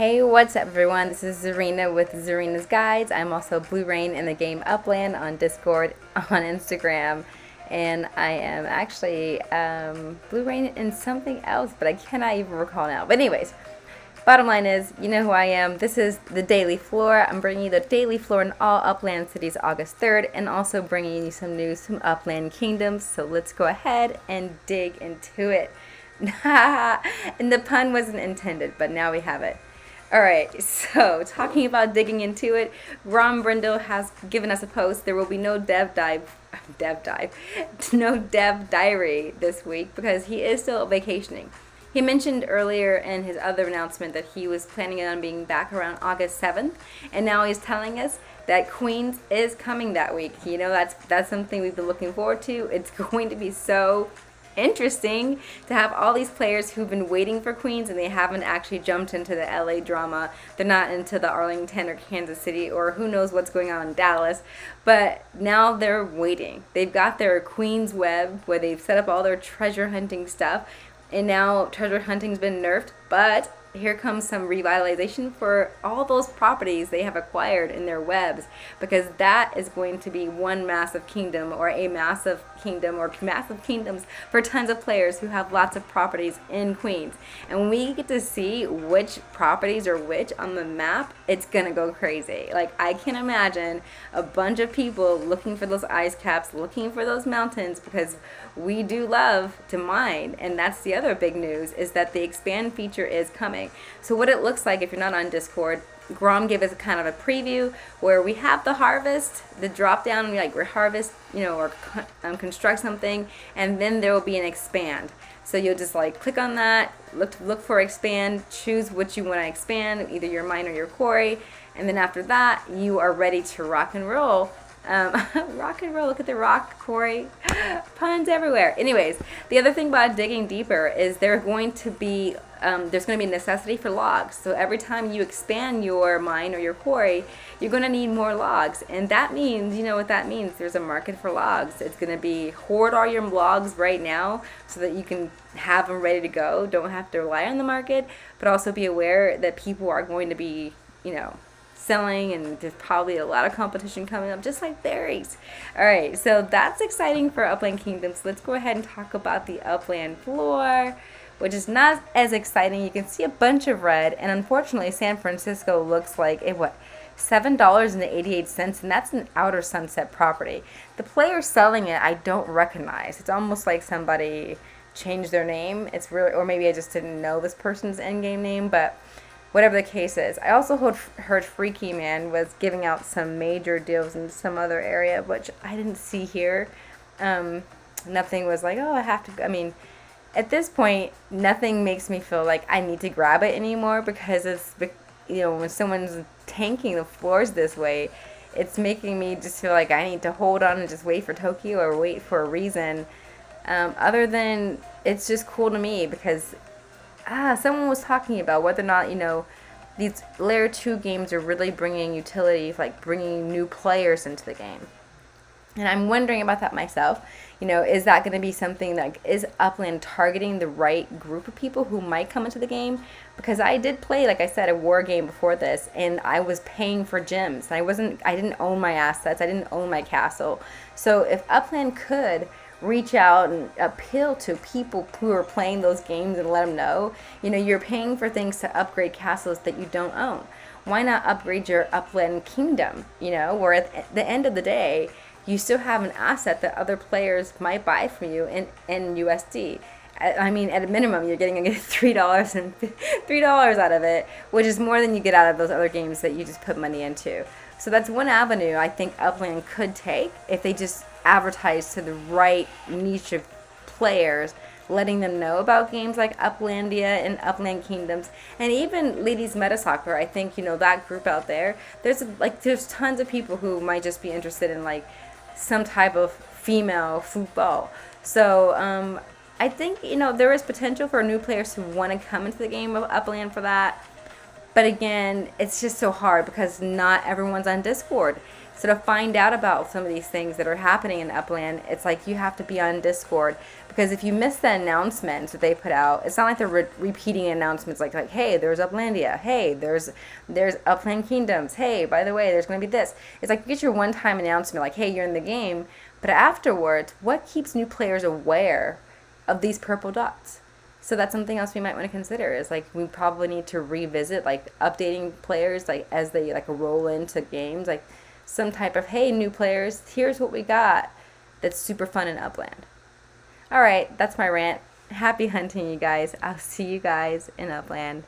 Hey, what's up everyone? This is Zarina with Zarina's Guides. I'm also Blue Rain in the game Upland on Discord, on Instagram, and I am actually Blue Rain in something else, but I cannot even recall now. But anyways, bottom line is, you know who I am. This is the Daily Floor. I'm bringing you the Daily Floor in all Upland cities August 3rd, and also bringing you some news from Upland Kingdoms. So let's go ahead and dig into it. And the pun wasn't intended, but now we have it. Alright, so talking about digging into it, Ron Brindle has given us a post. There will be no dev diary this week because he is still vacationing. He mentioned earlier in his other announcement that he was planning on being back around August 7th, and now he's telling us that Queens is coming that week. You know, that's something we've been looking forward to. It's going to be so interesting to have all these players who've been waiting for Queens and they haven't actually jumped into the LA drama. They're not into the Arlington or Kansas City or who knows what's going on in Dallas, but now they're waiting. They've got their Queens web where they've set up all their treasure hunting stuff, and now treasure hunting's been nerfed, but here comes some revitalization for all those properties they have acquired in their webs, because that is going to be one massive kingdom, or a massive kingdom, or massive kingdoms for tons of players who have lots of properties in Queens. And when we get to see which properties are which on the map, it's gonna go crazy. Like, I can imagine a bunch of people looking for those ice caps, looking for those mountains, because we do love to mine. And that's the other big news, is that the expand feature is coming. So what it looks like, if you're not on Discord, Grom gave us a kind of a preview where we have the harvest, the drop down, and we harvest, or construct something, and then there will be an expand. So you'll just click on that, look for expand, choose what you want to expand, either your mine or your quarry, and then after that you are ready to rock and roll. Rock and roll, look at the rock quarry, puns everywhere. Anyways, the other thing about digging deeper is there's going to be a necessity for logs. So every time you expand your mine or your quarry, you're going to need more logs, and that means, you know what that means, there's a market for logs. It's going to be hoard all your logs right now so that you can have them ready to go, don't have to rely on the market, but also be aware that people are going to be, selling, and there's probably a lot of competition coming up, just like berries. Alright, so that's exciting for Upland Kingdoms. Let's go ahead and talk about the Upland Floor, which is not as exciting. You can see a bunch of red, and unfortunately San Francisco looks like $7.88, and that's an Outer Sunset property. The player selling it I don't recognize. It's almost like somebody changed their name. It's really, or maybe I just didn't know this person's endgame name, but whatever the case is. I also heard Freaky Man was giving out some major deals in some other area, which I didn't see here. Nothing was like, oh, I have to, at this point, nothing makes me feel like I need to grab it anymore, because it's, when someone's tanking the floors this way, it's making me just feel like I need to hold on and just wait for Tokyo or wait for a reason. Other than, it's just cool to me because someone was talking about whether or not, these Layer 2 games are really bringing utility, like bringing new players into the game. And I'm wondering about that myself. Is that going to be something that is Upland targeting the right group of people who might come into the game? Because I did play, like I said, a war game before this, and I was paying for gems. And I didn't own my assets. I didn't own my castle. So if Upland could reach out and appeal to people who are playing those games and let them know, you're paying for things to upgrade castles that you don't own. Why not upgrade your Upland Kingdom, where at the end of the day, you still have an asset that other players might buy from you in USD. At a minimum, you're getting $3 out of it, which is more than you get out of those other games that you just put money into. So that's one avenue I think Upland could take if they just advertise to the right niche of players, letting them know about games like Uplandia and Upland Kingdoms, and even Ladies Meta Soccer. I think, that group out there, there's tons of people who might just be interested in some type of female football. So I think, there is potential for new players who want to come into the game of Upland for that. But again, it's just so hard because not everyone's on Discord. So to find out about some of these things that are happening in Upland, it's like you have to be on Discord, because if you miss the announcements that they put out, it's not like they're repeating announcements like hey, there's Uplandia, hey, there's Upland Kingdoms, hey, by the way, there's going to be this. It's like you get your one-time announcement like, hey, you're in the game, but afterwards, what keeps new players aware of these purple dots? So that's something else we might want to consider, is like we probably need to revisit like updating players like as they like roll into games, like some type of, hey, new players, here's what we got that's super fun in Upland. All right, that's my rant. Happy hunting, you guys. I'll see you guys in Upland.